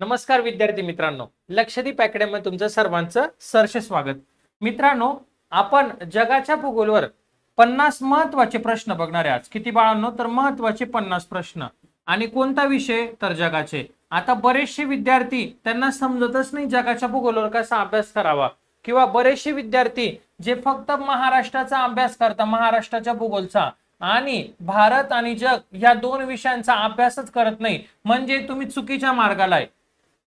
नमस्कार विद्यार्थी मित्रांनो, लक्षदीप अकॅडमीमध्ये तुमचं सर्वांचं सहर्ष स्वागत। मित्रांनो, आपण जगाच्या भूगोलावर 50 महत्त्वाचे प्रश्न बघणार आहे आज। किती बाळांनो? तर महत्त्वाचे 50 प्रश्न। आणि कोणता विषय? तर जगाचे। आता बरेचसे विद्यार्थी त्यांना समजतच नाही जगाच्या भूगोलावर कसा अभ्यास करावा, किंवा बरेचसे विद्यार्थी जे फक्त महाराष्ट्राचा अभ्यास करतात, महाराष्ट्राच्या भूगोलचा, आणि भारत आणि जग या दोन विषयांचा अभ्यासच करत नाही, म्हणजे तुम्ही चुकीच्या मार्गाला आहे।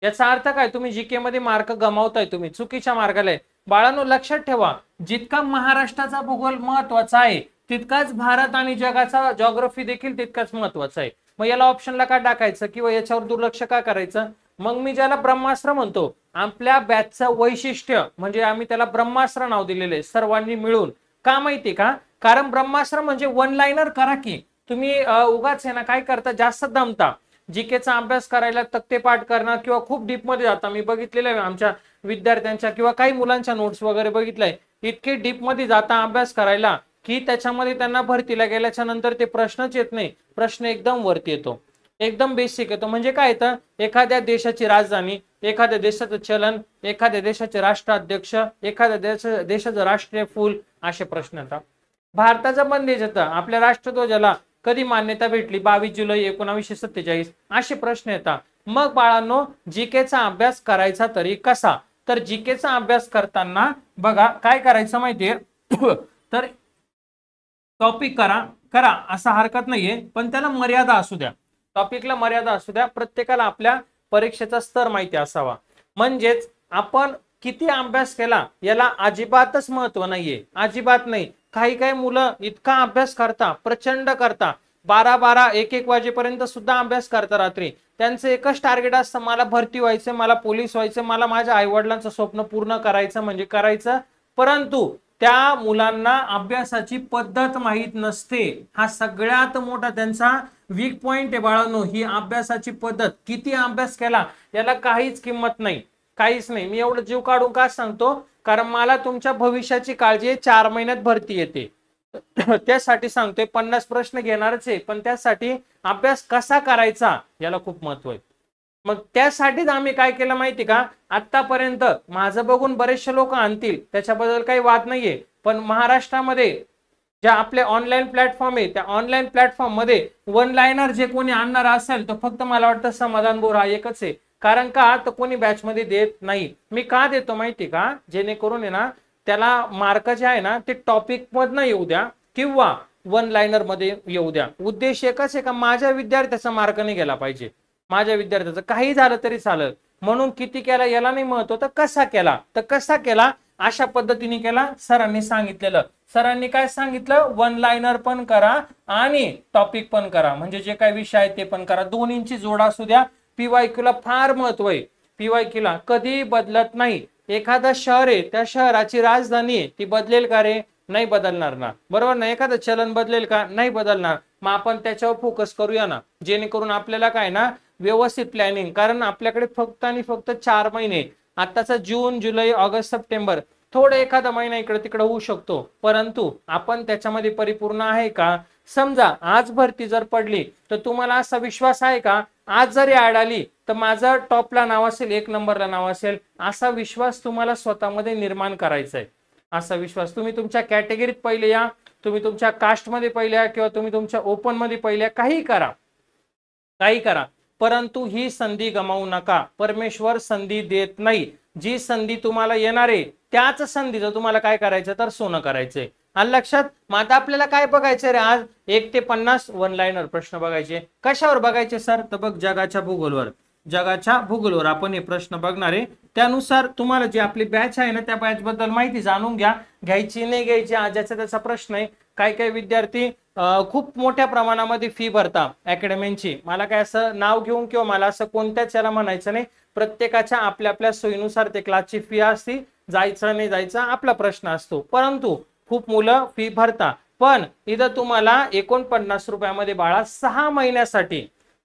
याचा अर्थ काय? तुम्ही जीके मध्ये मार्क गमावताय, तुम्ही चुकीच्या मार्गाला आहे। बाळांनो लक्षात ठेवा, जितका महाराष्ट्राचा भूगोल महत्त्वाचा आहे तितकाच भारत आणि जगाचा जिओग्राफी देखील तितकाच महत्त्वाचा आहे। मग याला ऑप्शनला का टाकायचं किंवा याच्यावर दुर्लक्ष का करायचं? मग मी ज्याला ब्रह्मास्त्र म्हणतो, आपल्या बॅचचं वैशिष्ट्य म्हणजे आम्ही त्याला ब्रह्मास्त्र नाव दिलेले सर्वांनी मिळून। का माहिती का? कारण ब्रह्मास्त्र म्हणजे वन लाइनर करा की तुम्ही उगाच आहे ना काय करता, जास्त दमता जीकेचा अभ्यास करायला, तक्ते पाठ करणं किंवा खूप डीप मध्ये जाता। मी बघितलेलं आहे आमच्या विद्यार्थ्यांच्या किंवा काही मुलांच्या नोट्स वगैरे बघितलंय, इतके डीप मध्ये जाता अभ्यास करायला की त्याच्यामध्ये त्यांना भरतीला गेल्याच्या नंतर ते प्रश्नच येत नाही, प्रश्न एकदम वरती येतो, एकदम बेसिक येतो। म्हणजे काय येतं? एखाद्या देशाची राजधानी, एखाद्या देशाचं चलन, एखाद्या देशाचे राष्ट्राध्यक्ष, एखाद्या देशाचं राष्ट्रीय फूल, असे प्रश्न येतात। भारताचा बंदेज येतं, आपल्या राष्ट्रध्वजाला कधी मान्यता भेटली? 22 जुलै 1947, असे प्रश्न येतात। मग बाळांनो, जीकेचा अभ्यास करायचा तरी कसा? तर जीकेचा अभ्यास करताना बघा काय करायचं माहितीये तर टॉपिक करा असा हरकत नाहीये, पण त्याला मर्यादा असू द्या, टॉपिकला मर्यादा असू द्या। प्रत्येकाला आपल्या परीक्षेचा स्तर माहिती असावा, म्हणजेच आपण किती अभ्यास केला याला अजिबातच महत्व नाहीये, अजिबात नाही। काही काही मुलं इतका अभ्यास करता, प्रचंड करता, 12-12 1-1 वाजेपर्यंत सुद्धा अभ्यास करता रात्री। त्यांचं एकच टार्गेट असतं, मला भरती व्हायचं, मला पोलीस व्हायचं, मला माझ्या आईवडिलांचं स्वप्न पूर्ण करायचं म्हणजे करायचं। परंतु त्या मुलांना अभ्यासाची पद्धत माहीत नसते, हा सगळ्यात मोठा त्यांचा वीक पॉइंट आहे बाळांनो। ही अभ्यासाची पद्धत, किती अभ्यास केला याला काहीच किंमत नाही, काहीच नाही। मी एवढं जीव काढून का सांगतो? कारण मला तुमच्या भविष्याची काळजी आहे, 4 महिन्यात भरती येते त्यासाठी सांगतोय। 50 प्रश्न घेणारच आहे, पण त्यासाठी अभ्यास कसा करायचा याला खूप महत्व आहे। मग त्यासाठीच आम्ही काय केलं माहिती का? आतापर्यंत माझं बघून बरेचसे लोक आणतील, त्याच्याबद्दल काही वाद नाहीये, पण महाराष्ट्रामध्ये ज्या आपले ऑनलाईन प्लॅटफॉर्म आहे त्या ऑनलाईन प्लॅटफॉर्म मध्ये वन लाइनर जे कोणी आणणार असेल तर फक्त मला वाटतं समाधान बोर हा एकच आहे। कारण का? तर कोणी बॅच मध्ये देत नाही। मी का देतो माहिती का? जेणेकरून आहे ना त्याला मार्क जे आहे ना ते टॉपिक मधनं येऊ द्या किंवा वन लाइनर मध्ये येऊ द्या। उद्देश एकच आहे का माझ्या विद्यार्थ्याचा मार्क नाही गेला पाहिजे, माझ्या विद्यार्थ्याचं काही झालं तरी चालेल। म्हणून किती केला याला नाही महत्व, तर कसा केला, तर कसा केला अशा पद्धतीने केला। सरांनी सांगितलेलं, सरांनी काय सांगितलं? वन लाइनर पण करा आणि टॉपिक पण करा, म्हणजे जे काही विषय आहे ते पण करा, दोन्हींची जोड असू द्या। पीवायक्यू ला फार महत्व आहे, पीवायक्यू ला कधी बदलत नाही। एखादं शहर आहे, त्या शहराची राजधानी आहे, ती बदलेल का रे? नाही बदलणार ना, बरोबर ना? एखादं चलन बदलेल का? नाही बदलणार। मग आपण त्याच्यावर फोकस करूया ना, जेणेकरून आपल्याला काय ना व्यवस्थित प्लॅनिंग, कारण आपल्याकडे फक्त आणि फक्त 4 महिने, आताचा जून, जुलै, ऑगस्ट, सप्टेंबर, थोडं एखादा महिना इकडे तिकडे होऊ शकतो, परंतु आपण त्याच्यामध्ये परिपूर्ण आहे का? समजा आज भरती जर पडली तर तुम्हाला असा विश्वास आहे का आज जरी ऍड आली तर माझं टॉपला नाव असेल, 1 नंबरला नाव असेल, असा विश्वास तुम्हाला स्वतःमध्ये निर्माण करायचा आहे। असा विश्वास तुम्ही तुमच्या कॅटेगरीत पहिले या, तुम्ही तुमच्या कास्टमध्ये पहिले या, किंवा तुम्ही तुमच्या ओपन मध्ये पहिले या, काही करा, काही करा, परंतु ही संधी गमावू नका। परमेश्वर संधी देत नाही, जी संधी तुम्हाला येणार आहे त्याच संधीचं तुम्हाला काय करायचं तर सोनं करायचंय। आलं लक्षात? मग आता आपल्याला काय बघायचं रे? आज 1 ते 50 वन लाइनर प्रश्न बघायचे। कशावर बघायचे सर? तर बघ जगाच्या भूगोलावर, जगाच्या भूगोलावर आपण हे प्रश्न बघणार आहे। त्यानुसार तुम्हाला जी आपली बॅच आहे ना त्या बॅच बद्दल माहिती जाणून घ्या, घ्यायची नाही घ्यायची ज्याचा त्याचा प्रश्न आहे। काही काही विद्यार्थी खूप मोठ्या प्रमाणामध्ये फी भरता अकॅडमीची, मला काय असं नाव घेऊन किंवा मला असं कोणत्याच याला म्हणायचं नाही, प्रत्येकाच्या आपल्या आपल्या सोयीनुसार ते क्लासची फी असते, जायचं नाही जायचं आपला प्रश्न असतो, परंतु खूप मुलं फी भरता। पण इथं तुम्हाला 49 रुपयामध्ये बाळा 6 महिन्यासाठी,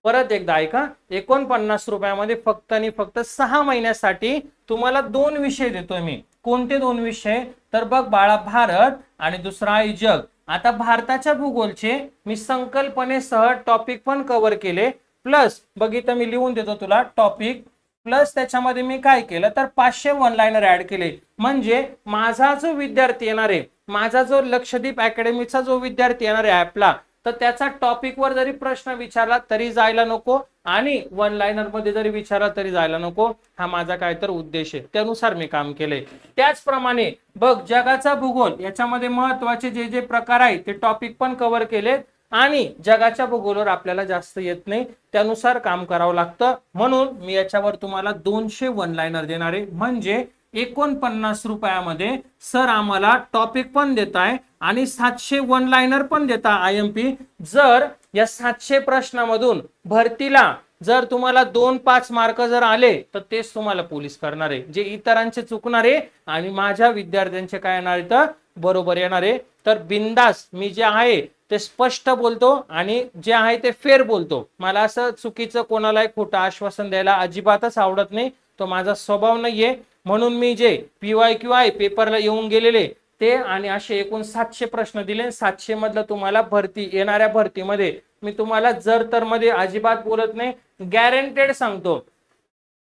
परत एकदा ऐका, 49 रुपयामध्ये फक्त आणि फक्त 6 महिन्यासाठी तुम्हाला 2 विषय देतोय मी। कोणते 2 विषय? तर बघ बाळा, भारत आणि दुसरा आहे जग। आता भारताच्या भूगोलचे मी संकल्पनेसह टॉपिक पण कव्हर केले, प्लस बघितलं मी लिहून देतो तुला टॉपिक प्लस त्याच्यामध्ये मी काय केलं तर 500 वन लाईनर ऍड केले. म्हणजे माझा जो विद्यार्थी येणार आहे, माझा जो लक्षदीप अकॅडमीचा जो विद्यार्थी येणार आहे ऍपला, तर त्याचा टॉपिक वर जरी प्रश्न विचारला तरी जायला नको आणि वन लाईनर मध्ये जरी विचारला तरी जायला नको. हा माझा काय तर उद्देश आहे, त्यानुसार मी काम केलंय. त्याचप्रमाणे बघ जगाचा भूगोल याच्यामध्ये महत्वाचे जे जे प्रकार आहेत ते टॉपिक पण कव्हर केलेत आणि जगाच्या भूगोलावर आपल्याला जास्त येत नाही, त्यानुसार काम करावं लागतं. म्हणून मी याच्यावर तुम्हाला 200 वन लाईनर देणार आहे. म्हणजे 49 रुपयामध्ये सर आम्हाला टॉपिक पण देताय आणि 700 वन लाईनर पण देता IMP. जर या 700 प्रश्नामधून भरतीला जर तुम्हाला 2-5 मार्क जर आले तर तेच तुम्हाला पोलीस करणार आहे, जे इतरांचे चुकणार आहे आणि माझ्या विद्यार्थ्यांचे काय येणार आहे तर बरोबर येणार आहे. तर बिंदास मी जे आहे ते स्पष्ट बोलतो आणि जे आहे ते फेर बोलतो. मला असं चुकीचं कोणालाही खोटं आश्वासन द्यायला अजिबातच आवडत नाही, तो माझा स्वभाव नाहीये. म्हणून मी जे PYQI पेपरला येऊन गेलेले ते आणि असे एकूण 700 प्रश्न दिले. 700 मधलं तुम्हाला भरती येणाऱ्या भरतीमध्ये मी तुम्हाला जर तर मध्ये अजिबात बोलत नाही, गॅरंटेड सांगतो,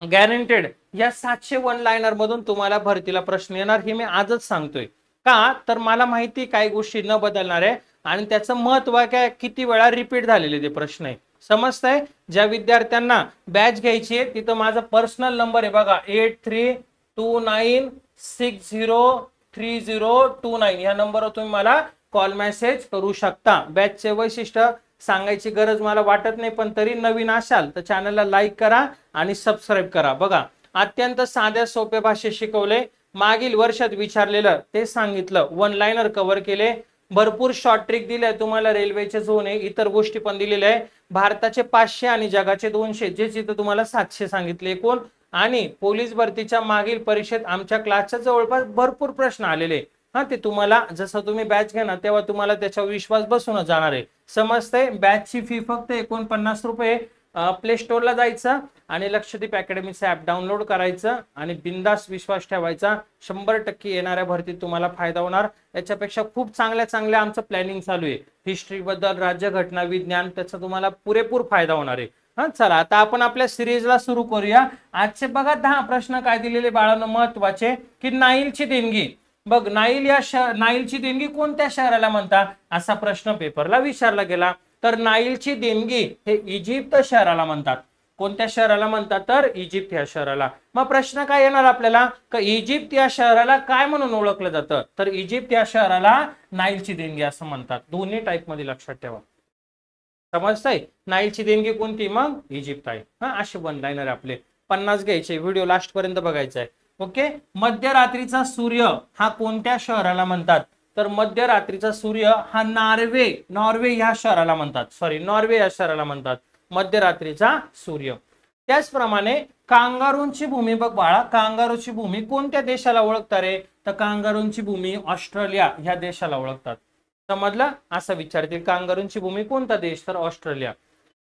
गॅरंटेड या 700 वन लाईनर मधून तुम्हाला भरतीला प्रश्न येणार, हे मी आजच सांगतोय. का तर मला माहिती काही गोष्टी न बदलणार आहे आणि त्याचं महत्व काय, किती वेळा रिपीट झालेले ते प्रश्न आहे. समजतंय? ज्या विद्यार्थ्यांना बॅच घ्यायची आहे तिथं माझा पर्सनल नंबर आहे बघा, 8329603029. या नंबरवर तुम्ही मला कॉल मेसेज करू शकता. बॅचचे वैशिष्ट्य सांगायची गरज मला वाटत नाही, पण तरी नवीन असाल तर चॅनलला लाईक करा आणि सबस्क्राईब करा. बघा अत्यंत साध्या सोप्या भाषेत शिकवले, मागील वर्षात विचारलेलं ते सांगितलं, वन लाईनर कव्हर केले, भरपूर शॉर्ट ट्रिक दिले तुम्हाला, रेल्वेचे झोन आहे, इतर गोष्टी पण दिलेल्या आहे. भारताचे 500 आणि जगाचे 200, जे जिथं तुम्हाला 700 सांगितले एकूण. आणि पोलीस भरतीच्या मागील परीक्षेत आमच्या क्लासच्या जवळपास भरपूर प्रश्न आलेले. ते तुम्हाला जसं तुम्ही बॅच घ्या ना तेव्हा तुम्हाला त्याच्यावर विश्वास बसूनच जाणार आहे. समजतंय? बॅचची फी फक्त 49 रुपये. प्ले स्टोअरला जायचं आणि लक्षदीप अकॅडमीचं ऍप डाउनलोड करायचं आणि बिंदास विश्वास ठेवायचा. 100% येणाऱ्या भरतीत तुम्हाला फायदा होणार. याच्यापेक्षा खूप चांगल्या आमचं प्लॅनिंग चालू आहे. हिस्ट्री बद्दल, राज्यघटना, विज्ञान, त्याचा तुम्हाला पुरेपूर फायदा होणार आहे. चला आता आपण आपल्या सिरीजला सुरू करूया. आजचे बघा 10 प्रश्न काय दिलेले बाळांनो महत्वाचे, की नाईलची देणगी. बघ नाईलची देणगी कोणत्या शहराला म्हणतात असा प्रश्न पेपरला विचारला गेला. तर नाईलची देणगी हे इजिप्त शहराला म्हणतात. कोणत्या शहराला म्हणतात तर इजिप्त या शहराला. मग प्रश्न काय येणार आपल्याला, का इजिप्त या शहराला काय म्हणून ओळखलं जातं, तर इजिप्त या शहराला नाईलची देणगी असं म्हणतात. दोन्ही टाईप मध्ये लक्षात ठेवा. समजतंय? नाईलची देणगी कोणती, मग इजिप्त आहे. असे वन लाईनर आपले 50 घ्यायचे. व्हिडिओ लास्ट पर्यंत बघायचा आहे. ओके. मध्यरात्रीचा सूर्य हा कोणत्या शहराला म्हणतात, तर मध्यरात्रीचा सूर्य हा नॉर्वे या शहराला म्हणतात. नॉर्वे या शहराला म्हणतात मध्यरात्रीचा सूर्य. त्याचप्रमाणे कांगारूंची भूमी बघ बाळा, कांगारूची भूमी कोणत्या देशाला ओळखतात रे, तर कांगारूंची भूमी ऑस्ट्रेलिया ह्या देशाला ओळखतात. समजलं? असं विचारतील, कांगारूंची भूमी कोणता देश, तर ऑस्ट्रेलिया.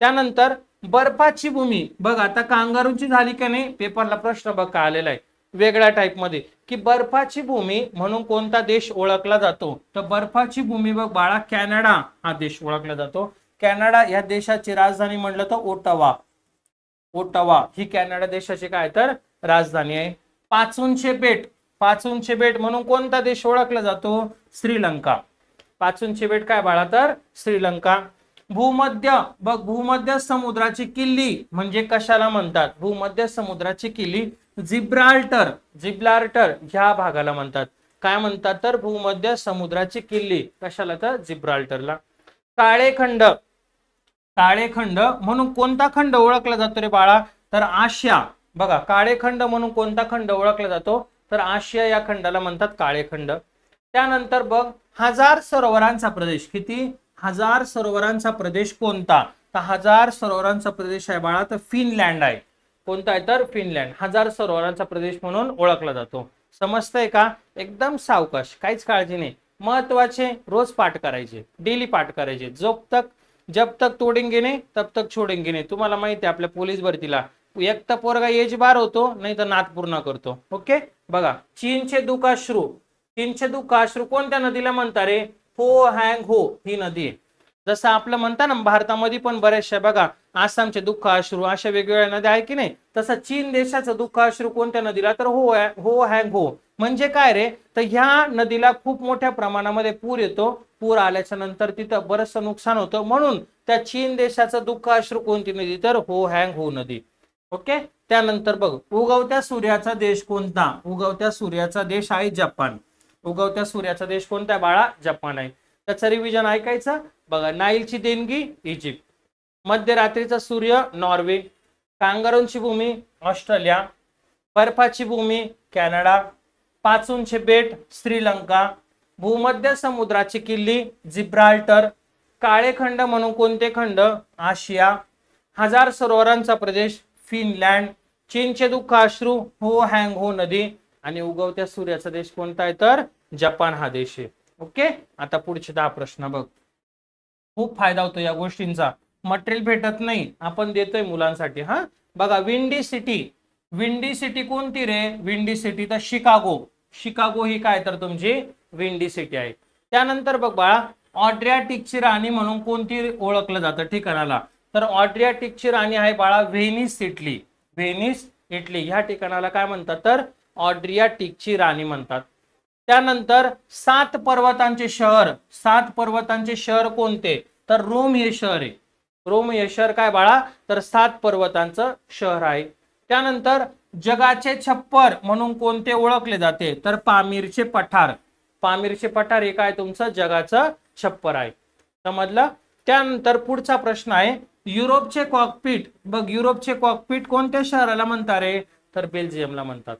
त्यानंतर बर्फाची भूमी बघ, आता कांगारूंची झाली का नाही, पेपरला प्रश्न बघ का आलेला आहे वेगळ्या टाइप मध्ये, की बर्फाची भूमी म्हणून कोणता देश ओळखला जातो, तर बर्फाची भूमी बघ बाळा कॅनडा हा देश ओळखला जातो. कॅनडा या देशाची राजधानी म्हणलं तर ओटावा ही कॅनडा देशाची काय तर राजधानी आहे. पाचूंचे बेट म्हणून कोणता देश ओळखला जातो, श्रीलंका. पाचूंचे बेट काय बाळा तर श्रीलंका. भूमध्य समुद्राची किल्ली म्हणजे कशाला म्हणतात, भूमध्य समुद्राची किल्ली जिब्राल्टर ह्या भागाला म्हणतात. काय म्हणतात तर भूमध्य समुद्राची किल्ली कशाला तर जिब्राल्टरला. काळेखंड म्हणून कोणता खंड ओळखला जातो रे बाळा, तर आशिया. बघा काळेखंड म्हणून कोणता खंड ओळखला जातो, तर आशिया या खंडाला म्हणतात काळेखंड. त्यानंतर बघ हजार सरोवरांचा प्रदेश, किती 1000 सरोवरांचा प्रदेश कोणता, तर 1000 सरोवरांचा प्रदेश आहे बाळा तर फिनलँड आहे. कोणता आहे तर फिनलँड. 1000 सरोवरांचा प्रदेश म्हणून ओळखला जातो. समजतंय का? एकदम सावकाश, काहीच काळजी नाही. महत्वाचे रोज पाठ करायचे, डेली पाठ करायचे. जब तक तोडेंगे नहीं तब तक छोडेंगे नहीं. तुम्हाला माहिती आहे आपल्या पोलीस भरतीला एक तर पोरगा एज बार होतो, नाही तर नात पूर्ण करतो. ओके. बघा चीनचे दुःखाश्रू कोणत्या नदीला म्हणतात रे, हो ही नदी आहे. जसं आपलं म्हणता ना भारतामध्ये पण बरेचशा बघा आसामचे दुःख अश्रू अशा वेगवेगळ्या नद्या आहे की नाही, तसं चीन देशाचं दुःख अश्रू कोणत्या नदीला तर हो हँग हो. म्हणजे काय रे, तर ह्या नदीला खूप मोठ्या प्रमाणामध्ये पूर येतो, पूर आल्याच्या नंतर तिथं बरंचसं नुकसान होतं, म्हणून त्या चीन देशाचं दुःख अश्रू कोणती नदी तर हो हँग हो नदी. ओके. त्यानंतर बघ, उगवत्या सूर्याचा देश कोणता? उगवत्या सूर्याचा देश आहे जपान. उगवत्या सूर्याचा देश कोणता बाळा? जपान आहे. त्याचं रिव्हिजन ऐकायचं बघा. नाईलची देणगी इजिप्त, मध्यरात्रीचा सूर्य नॉर्वे, कांगारूंची भूमी ऑस्ट्रेलिया, बर्फाची भूमी कॅनडा, पाचूंचे बेट श्रीलंका, भूमध्य समुद्राची किल्ली जिब्राल्टर, काळे खंड म्हणून कोणते खंड? आशिया, हजार सरोवरांचा प्रदेश फिनलँड, चीनचे दुःख अश्रू हो हँग हो नदी, आणि उगवत्या सूर्याचा देश कोणता आहे तर जपान हा देश आहे. ओके. आता पुढचे 10 प्रश्न बघ. खूप फायदा होतो या गोष्टींचा. मटेरियल भेटत नाही, आपण देतोय मुलांसाठी. हा बघा, विंडी सिटी, विंडी सिटी कोणती रे? विंडी सिटी तर शिकागो. शिकागो ही काय तर तुमची विंडी सिटी आहे. त्यानंतर बघ बाळा, ऑड्रियाटिकची राणी म्हणून कोणती ओळखलं जातं ठिकाणाला? तर ऑड्रियाटिकची राणी आहे बाळा व्हेनिस इटली. व्हेनिस इटली ह्या ठिकाणाला काय म्हणतात तर ऑड्रियाटिकची राणी म्हणतात. त्यानंतर 7 पर्वतांचे शहर, 7 पर्वतांचे शहर कोणते? तर रोम हे शहर आहे. रोम हे शहर काय बाळा तर 7 पर्वतांचं शहर आहे. त्यानंतर जगाचे छप्पर म्हणून कोणते ओळखले जाते? तर पामीरचे पठार. पामीरचे पठार हे काय तुमचं जगाचं छप्पर आहे. समजलं? त्यानंतर पुढचा प्रश्न आहे, युरोपचे कॉकपीट. बघ, युरोपचे कॉकपीट कोणत्या शहराला म्हणतात रे? तर बेल्जियमला म्हणतात.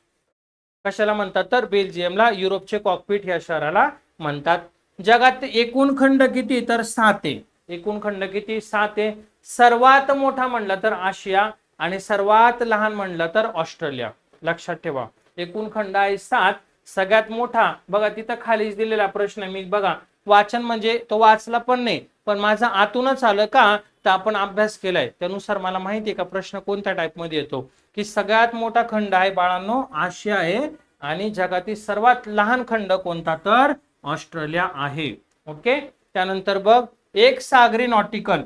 कशाला म्हणतात तर बेल्जियमला युरोपचे कॉकपीट या शहराला म्हणतात. जगात एकूण खंड किती? तर 7 आहे. एकूण खंड किती? 7 आहे. सर्वात मोठा म्हणला तर आशिया आणि सर्वात लहान म्हणलं तर ऑस्ट्रेलिया. लक्षात ठेवा, एकूण खंड आहे 7, सगळ्यात मोठा बघा तिथं खालीच दिलेला प्रश्न. मी बघा वाचन म्हणजे तो वाचला पण नाही, पण माझा आतूनच आलं का तर आपण अभ्यास केलाय त्यानुसार मला माहिती आहे का प्रश्न कोणत्या टाइप मध्ये येतो, की सगळ्यात मोठा खंड आहे बाळांनो आशिया आहे आणि जगातील सर्वात लहान खंड कोणता तर ऑस्ट्रेलिया आहे. ओके. त्यानंतर बघ, एक सागरी नॉटिकल.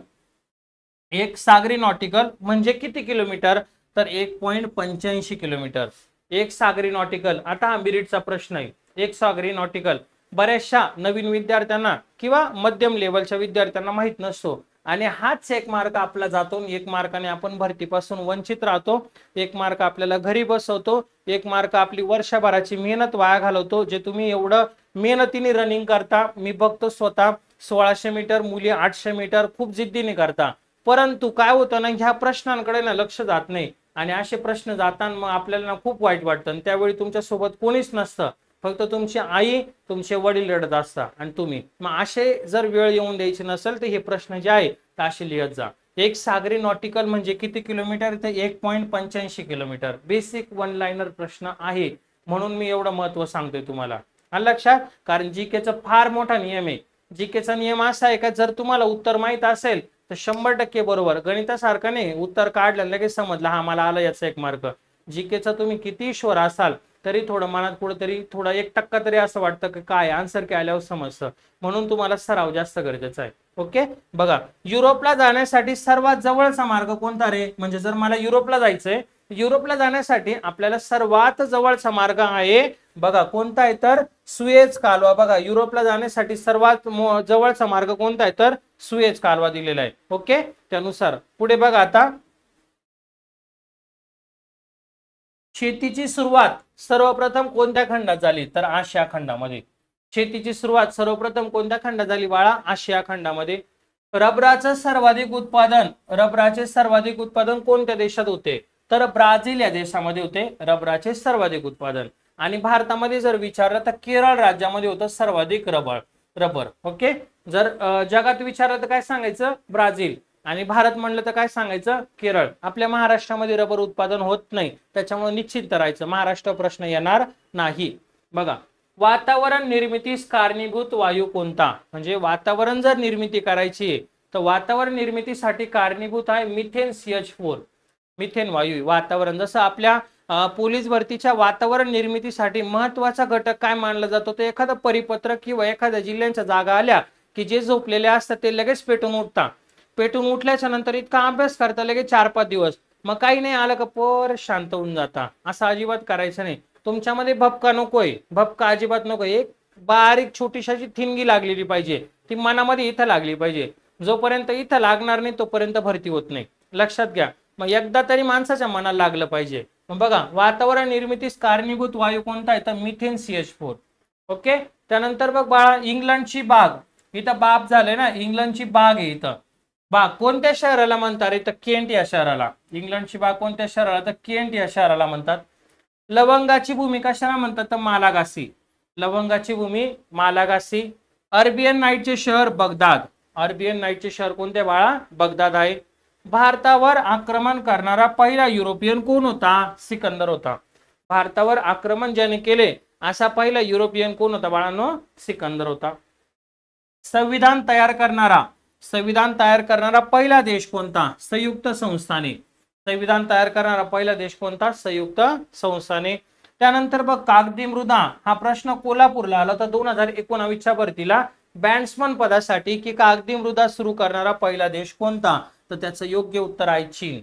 एक सागरी नॉटिकल म्हणजे किती किलोमीटर? तर 1.85 किलोमीटर. एक सागरी नॉटिकल. आता हा मिरिटचा प्रश्न आहे. एक सागरी नॉटिकल बऱ्याचशा नवीन विद्यार्थ्यांना किंवा मध्यम लेवलच्या विद्यार्थ्यांना माहित नसतो आणि हाच 1 मार्क आपला जातो. 1 मार्काने आपण भरतीपासून वंचित राहतो. 1 मार्क आपल्याला घरी बसवतो. 1 मार्क आपली वर्षभराची मेहनत वाया घालवतो. जे तुम्ही एवढं मेहनतीने रनिंग करता, मी बघतो स्वतः 1600 मीटर, मुली 800 मीटर खूप जिद्दीने करता, परंतु काय होतं ना ह्या प्रश्नांकडे ना लक्ष जात नाही आणि असे प्रश्न जाताना मग आपल्याला ना खूप वाईट वाटतं. त्यावेळी तुमच्या सोबत कोणीच नसतं, फक्त तुमची आई, तुमचे वडील रडत असतात आणि तुम्ही. मग असे जर वेळ येऊन द्यायची नसेल तर हे प्रश्न जे आहे ते असे लिहत जा. एक सागरी नॉटिकल म्हणजे किती किलोमीटर? तर 1.85 किलोमीटर. बेसिक 1 लाइनर प्रश्न आहे म्हणून मी एवढं महत्व सांगतोय तुम्हाला. आलं लक्षात? कारण जीकेचा फार मोठा नियम आहे. जीकेचा नियम असा आहे का जर तुम्हाला उत्तर माहित असेल तर 100% बरोबर. गणितासारखं नाही, उत्तर काढलं लगेच समजलं हा मला आलं याचा 1 मार्क. जीकेचा तुम्ही किती शोर असाल तरी थोडं मनात कुठेतरी थोडा 1% तरी असं वाटतं की काय आन्सर काय आल्यावर समजतं, म्हणून तुम्हाला सराव जास्त गरजेचा आहे. ओके. बघा, युरोपला जाण्यासाठी सर्वात जवळचा मार्ग कोणता रे? म्हणजे जर मला युरोपला जायचंय, युरोपला जाण्यासाठी आपल्याला सर्वात जवळचा मार्ग आहे बघा कोणता आहे तर सुएझ कालवा. बघा, युरोपला जाण्यासाठी सर्वात जवळचा मार्ग कोणता आहे तर सुएझ कालवा दिलेला आहे. ओके. त्यानुसार पुढे बघा, आता शेतीची सुरुवात सर्वप्रथम कोणत्या खंडात झाली तर आशिया खंडामध्ये. शेतीची सुरुवात सर्वप्रथम कोणत्या खंडात झाली बाळा? आशिया खंडामध्ये. रबराचं सर्वाधिक उत्पादन, रबराचे सर्वाधिक उत्पादन कोणत्या देशात होते तर ब्राझील या देशामध्ये होते रबराचे सर्वाधिक उत्पादन. आणि भारतामध्ये जर विचारलं तर केरळ राज्यामध्ये होतं सर्वाधिक रबर. ओके. जर जगात विचारलं तर काय सांगायचं? ब्राझील. आणि भारत म्हणलं तर काय सांगायचं? केरळ. आपल्या महाराष्ट्रामध्ये रबर उत्पादन होत नाही, त्याच्यामुळे निश्चित करायचं महाराष्ट्र प्रश्न येणार नाही. बघा, वातावरण निर्मितीस कारणीभूत वायू कोणता? म्हणजे वातावरण जर निर्मिती करायची तर वातावरण निर्मितीसाठी कारणीभूत आहे मिथेन CH4. मिथेन वायू वातावरण. जसं आपल्या पोलीस भरतीच्या वातावरण निर्मितीसाठी महत्वाचा घटक काय मानला जातो? तर एखादा परिपत्रक किंवा एखाद्या जिल्ह्यांच्या जागा आल्या की जे झोपलेले असतात ते लगेच पेटून उठतात. पेटून उठल्याच्या नंतर इतका अभ्यास करता लगेच 4-5 दिवस, मग काही नाही आलं का पर शांत होऊन जाता. असं अजिबात करायचं नाही. तुमच्यामध्ये भपका नकोय, भपका अजिबात नकोय. एक बारीक छोटीशी ठिणगी लागलेली पाहिजे, ती मनामध्ये इथं लागली पाहिजे. जोपर्यंत इथं लागणार नाही तोपर्यंत भरती होत नाही, लक्षात घ्या. मग एकदा तरी माणसाच्या मनाला लागलं पाहिजे. मग बघा, वातावरण निर्मितीस कारणीभूत वायू कोणता आहे तर मिथेन CH4. ओके. त्यानंतर बघ बाळा, इंग्लंडची बाग, इथं बाप झाले ना, इंग्लंडची बाग आहे. इथं बाग कोणत्या शहराला म्हणतात रे तर केंट या शहराला. इंग्लंडची बाग कोणत्या शहराला तर केंट या शहराला म्हणतात. लवंगाची भूमी कशाला म्हणतात तर मालागासी. लवंगाची भूमी मालागासी. अरेबियन नाईटचे शहर बगदाद. अरेबियन नाईटचे शहर कोणते बाळा बगदाद आहे. भारतावर आक्रमण करणारा पहिला युरोपियन कोण होता सिकंदर होता. भारतावर आक्रमण ज्याने केले असा पहिला युरोपियन कोण होता बाळांनो सिकंदर होता. संविधान तयार करणारा पहिला देश कोणता संयुक्त संस्थाने. संविधान तयार करणारा पहिला देश कोणता संयुक्त संस्थाने. त्यानंतर बघ, कागदी मृदा हा प्रश्न कोल्हापूरला आला तर 2019च्या भरतीला बॅट्समन पदासाठी की कागदी मृदा सुरू करणारा पहिला देश कोणता तर त्याचं योग्य उत्तर आहे चीन.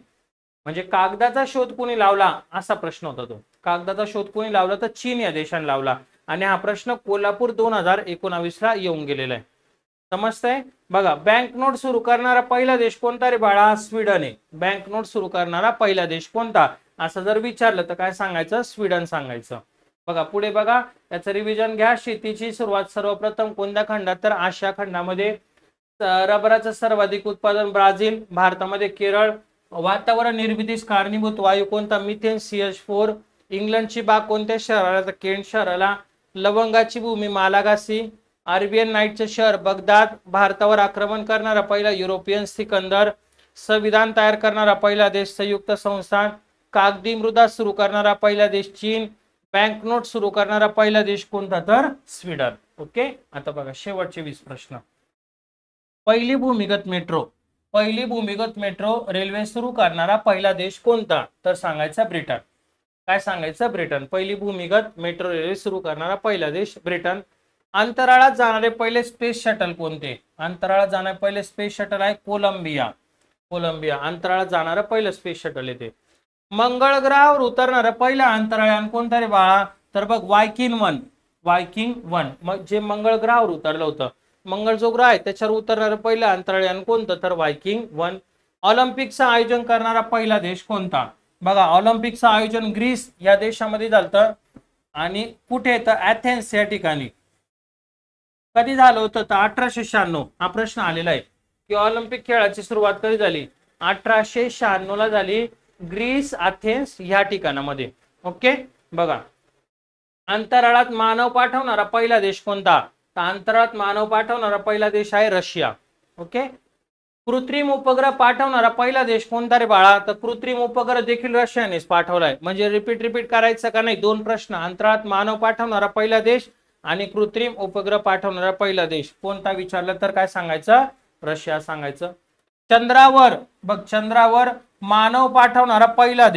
म्हणजे कागदाचा शोध कोणी लावला असा प्रश्न होता तो. कागदाचा शोध कोणी लावला तर चीन या देशाने लावला. आणि हा प्रश्न कोल्हापूर 2019ला येऊन गेलेला आहे. समजतंय. बघा, बँक नोट सुरू करणारा पहिला देश कोणता रे बाळा स्वीडन आहे. बँक नोट सुरू करणारा पहिला देश कोणता असं जर विचारलं तर काय सांगायचं स्वीडन सांगायचं. बघा पुढे बघा, याचं रिव्हिजन घ्या. शेतीची सुरुवात सर्वप्रथम कोणत्या खंडात तर आशिया खंडामध्ये. रबराचं सर्वाधिक उत्पादन ब्राझील. भारतामध्ये केरळ. वातावरण निर्मितीस कारणीभूत वायू कोणता मिथेन CH4. इंग्लंडची बाग कोणत्या शहराला तर केंट शहराला. लवंगाची भूमी मालागासी. अरेबियन नाईटचे शहर बगदाद. भारतावर आक्रमण करणारा पहिला युरोपियन सिकंदर. संविधान तयार करणारा पहिला देश संयुक्त संस्थान. कागदी मृदा सुरू करणारा पहिला देश चीन. बँक नोट सुरू करणारा पहिला देश कोणता तर स्वीडन. ओके. आता बघा शेवटचे 20 प्रश्न. पहिली भूमिगत मेट्रो रेल्वे सुरू करणारा पहिला देश कोणता तर सांगायचा ब्रिटन. काय सांगायचं ब्रिटन. पहिली भूमिगत मेट्रो रेल्वे सुरू करणारा पहिला देश ब्रिटन. अंतराळात जाणारे पहिले स्पेस शटल कोणते. अंतराळात जाणारे पहिले स्पेस शटल आहे कोलंबिया. अंतराळात जाणारं पहिलं स्पेस शटल येते. मंगळ ग्रहावर उतरणारं पहिलं अंतराळयान कोणतं रे बाळा तर बघ वायकिंग 1. मग जे मंगळ ग्रहावर उतरलं होतं, मंगळ जो ग्रह आहे त्याच्यावर उतरणारं पहिलं अंतराळयान कोणतं तर वायकिंग 1. ऑलिम्पिकचं आयोजन करणारा पहिला देश कोणता. बघा, ऑलिम्पिकचं आयोजन ग्रीस या देशामध्ये झालं आणि कुठे तर ॲथेन्स या ठिकाणी. कधी झालं होतं तर 1896. हा प्रश्न आलेला आहे की ऑलिम्पिक खेळाची सुरुवात कधी झाली 1896 ला झाली. ग्रीस अथेन्स या ठिकाणामध्ये. ओके. बघा, अंतराळात मानव पाठवणारा पहिला देश कोणता तर अंतराळात मानव पाठवणारा पहिला देश आहे रशिया. ओके. कृत्रिम उपग्रह पाठवणारा पहिला देश कोणता रे बाळा तर कृत्रिम उपग्रह देखील रशियानेच पाठवलाय. म्हणजे रिपीट करायचं का नाही. 2 प्रश्न. अंतराळात मानव पाठवणारा पहिला देश आणि कृत्रिम उपग्रह पाठवणारा पहिला देश कोणता विचारलं तर काय सांगायचं रशिया सांगायचं. चंद्रावर बघ, चंद्रावर मानव पाठवणारा पहिला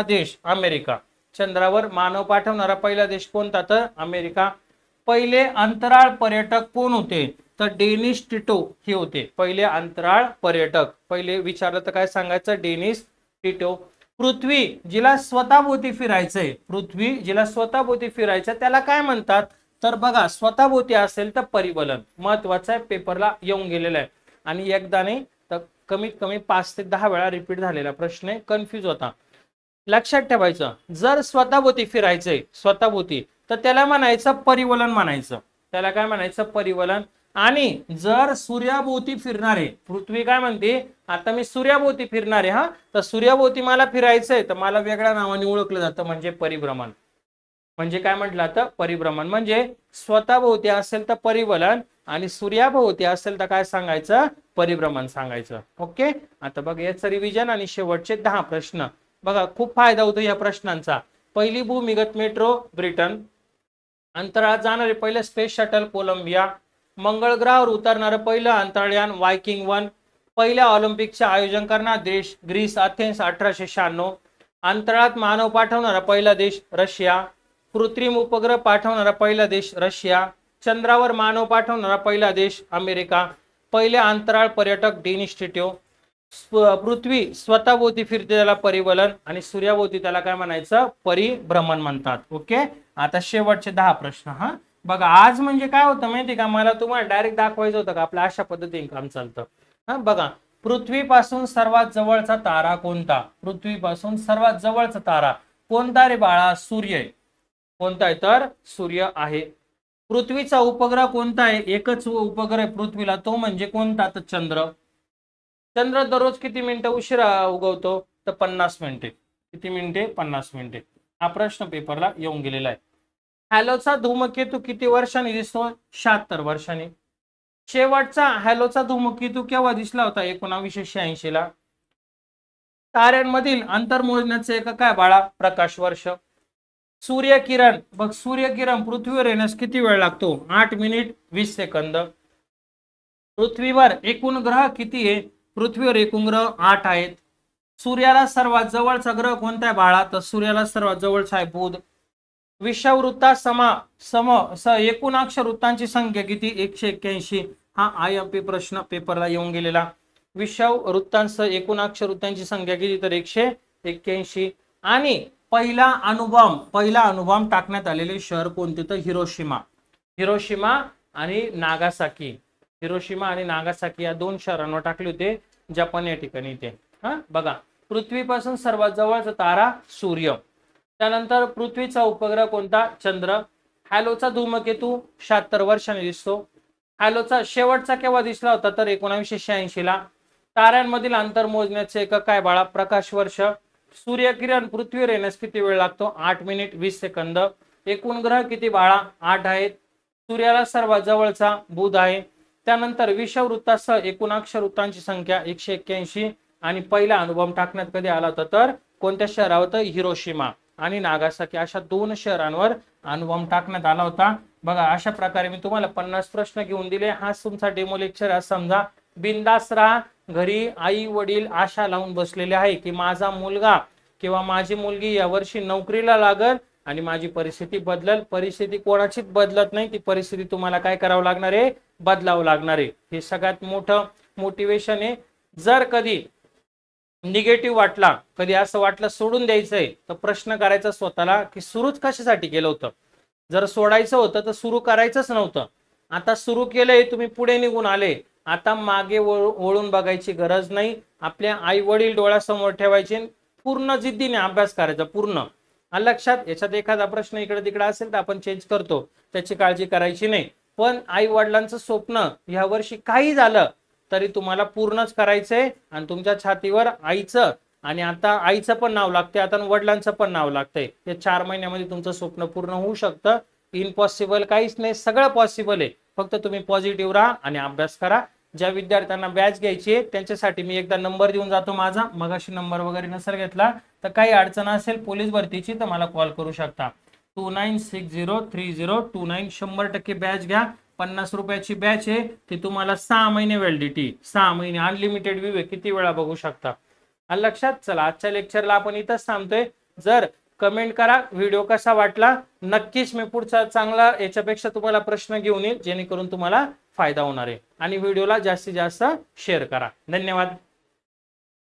देश अमेरिका. चंद्रावर मानव पाठवणारा पहिला देश कोणता तर अमेरिका. पहिले अंतराळ पर्यटक कोण होते तर डेनिस टिटो हे होते पहिले अंतराळ पर्यटक. पहिले विचारलं तर काय सांगायचं डेनिस टिटो. पृथ्वी जिला स्वतःभोवती फिरायचं त्याला काय म्हणतात तर बघा, स्वतःभोवती असेल तर परिवलन. महत्वाचं आहे, पेपरला येऊन गेलेलं आहे आणि एकदा नाही तर कमीत कमी 5 ते 10 वेळा रिपीट झालेला प्रश्न आहे. कन्फ्यूज होता. लक्षात ठेवायचं, जर स्वतःभोवती फिरायचंय तर त्याला म्हणायचं परिवलन म्हणायचं. त्याला काय म्हणायचं परिवलन. आणि जर सूर्याभोवती फिरणारे, पृथ्वी काय म्हणते आता मी सूर्याभोवती फिरणारे हा तर सूर्याभोवती मला फिरायचंय तर मला वेगळ्या नावाने ओळखलं जातं म्हणजे परिभ्रमण. म्हणजे काय म्हटलं आता परिभ्रमण. म्हणजे स्वतःभोवती असेल तर परिवलन आणि सूर्याभोवती असेल तर काय सांगायचं परिभ्रमण सांगायचं. ओके. आता बघा याचं रिव्हिजन आणि शेवटचे 10 प्रश्न. बघा खूप फायदा होतो या प्रश्नांचा. पहिली भूमिगत मेट्रो ब्रिटन. अंतराळात जाणारे पहिले स्पेस शटल कोलंबिया. मंगळ ग्रहावर उतरणारं पहिलं अंतराळयान वायकिंग 1. पहिल्या ऑलिम्पिकचे आयोजन करणारा देश ग्रीस अथेन्स 1896. अंतराळात मानव पाठवणारा पहिला देश रशिया. कृत्रिम उपग्रह पाठवणारा पहिला देश रशिया. चंद्रावर मानव पाठवणारा पहिला देश अमेरिका. पहिले अंतराळ पर्यटक डेनिस टिटो. पृथ्वी स्वतःभोवती फिरते त्याला परिवलन, आणि सूर्याभोवती त्याला काय म्हणायचं, परिभ्रमण म्हणतात. ओके, आता शेवटचे 10 प्रश्न. हा बघा, आज म्हणजे काय होतं माहिती का, मला तुम्हाला डायरेक्ट दाखवायचं होतं का आपलं अशा पद्धतीने काम चालतं. हा बघा, पृथ्वीपासून सर्वात जवळचा तारा कोणता? पृथ्वीपासून सर्वात जवळचा तारा कोणता रे बाळा? सूर्य आहे. कोणता आहे तर सूर्य आहे. पृथ्वीचा उपग्रह कोणता आहे? एकच उपग्रह आहे पृथ्वीला, तो म्हणजे कोणता तर चंद्र. चंद्र दररोज किती मिनिटं उशिरा उगवतो तर 50 मिनिटे. किती मिनिटे? 50 मिनिटे. हा प्रश्न पेपरला येऊन गेलेला आहे. हॅलोचा धूमकेतू किती वर्षांनी दिसतो? 76 वर्षांनी. शेवटचा हॅलोचा धूमकेतू केव्हा दिसला होता? 1986 ला. ताऱ्यांमधील अंतर मोजण्याचे एकक काय बाळा? प्रकाश वर्ष. सूर्यकिरण, बघ सूर्यकिरण पृथ्वीवर येण्यास किती वेळ लागतो? 8 मिनिट 20 सेकंद. पृथ्वीवर एकूण ग्रह किती आहे? पृथ्वीवर एकूण ग्रह 8 आहेत. सूर्याला सर्वात जवळचा ग्रह कोणता आहे बाळा? तर सूर्याला सर्वात जवळचा आहे बुध. विषुववृत्ता एकूण अक्षरवृत्तांची संख्या किती? 181. हा IMP प्रश्न पेपरला येऊन गेलेला. विषुववृत्तांसह एकूण अक्षरवृत्तांची संख्या किती? तर 181. आणि पहिला अणुबॉम्ब टाकण्यात आलेले शहर कोणते? तर हिरोशिमा आणि नागासाकी. हिरोशिमा आणि नागासाकी या 2 शहरांवर टाकले होते, जपान या ठिकाणी ते. हा बघा, पृथ्वीपासून सर्वात जवळचा तारा सूर्य. त्यानंतर पृथ्वीचा उपग्रह कोणता? चंद्र. हॅलोचा धूमकेतू 76 वर्षांनी दिसतो. हॅलोचा शेवटचा केव्हा दिसला होता? तर 1986 ला. ताऱ्यांमधील अंतर मोजण्याचे एकक काय बाळा? प्रकाश वर्ष. सूर्यकिरण पृथ्वीवर येण्यास किती वेळ लागतो? 8 मिनिट 20 सेकंद. एकूण ग्रह किती बाळा? 8 आहेत. सूर्याला सर्वात जवळचा बुध आहे. त्यानंतर विषुववृत्तासह एकूण अक्षरवृत्तांची संख्या 181. आणि पहिला अणुबॉम्ब टाकण्यात कधी आला होता? तर कोणत्या शहरावर? तर हिरोशिमा आणि नागासाकी अशा 2 शहरांवर अणुबॉम्ब टाकण्यात आला होता. बघा, अशा प्रकारे मी तुम्हाला 50 प्रश्न घेऊन दिले. हा तुमचा डेमो लेक्चर आहे समजा. बिंदास राहा. घरी आई वडील आशा लावून बसलेले आहे की माझा मुलगा किंवा माझी मुलगी यावर्षी नोकरीला लागल आणि माझी परिस्थिती बदलल. परिस्थिती कोणाचीच बदलत नाही, ती परिस्थिती तुम्हाला काय करावं लागणार आहे? बदलावं लागणार आहे. हे सगळ्यात मोठं मोटिवेशन आहे. जर कधी निगेटिव्ह वाटला, कधी असं वाटलं सोडून द्यायचंय, तर प्रश्न करायचा स्वतःला की सुरूच कशासाठी केलं होतं? जर सोडायचं होतं तर सुरू करायचंच नव्हतं. आता सुरू केलंय, तुम्ही पुढे निघून आले, आता मागे वळून बघायची गरज नाही. आपल्या आई वडील डोळ्यासमोर ठेवायचे, पूर्ण जिद्दीने अभ्यास करायचा. पूर्ण लक्षात. याच्यात एखादा प्रश्न इकडे तिकडे असेल तर आपण चेंज करतो, त्याची काळजी करायची नाही. पण आई वडिलांचं स्वप्न या वर्षी काही झालं तरी तुम्हाला पूर्णच करायचंय. आणि तुमच्या छातीवर आईचं, आणि आता आईचं पण नाव लागते, आता वडिलांचं पण नाव लागतंय. या 4 महिन्यामध्ये तुमचं स्वप्न पूर्ण होऊ शकतं. इम्पॉसिबल काहीच नाही, सगळं पॉसिबल आहे. फक्त तुम्ही पॉझिटिव्ह राहा आणि अभ्यास करा. ज्या विद्यार्थ्यांना बॅच घ्यायची आहे त्यांच्यासाठी मी एकदा नंबर देऊन जातो माझा. मगाशी नंबर वगैरे नसेल घेतला तर काही अडचण असेल पोलीस भरतीची तर मला कॉल करू शकता. 29603029. 100% बॅच घ्या. 50 रुपयाची बॅच आहे. ती तुम्हाला 6 महिने व्हॅलिडिटी, 6 महिने अनलिमिटेड व्ह्यू आहे. किती वेळा बघू शकता. लक्षात. चला, आजच्या लेक्चरला आपण इथंच थांबतोय. जर कमेंट करा व्हिडिओ कसा वाटला. नक्कीच मी पुढचा चांगला याच्यापेक्षा तुम्हाला प्रश्न घेऊन येईल जेणेकरून तुम्हाला फायदा होणार आहे. आणि व्हिडिओला जास्तीत जास्त शेअर करा. धन्यवाद.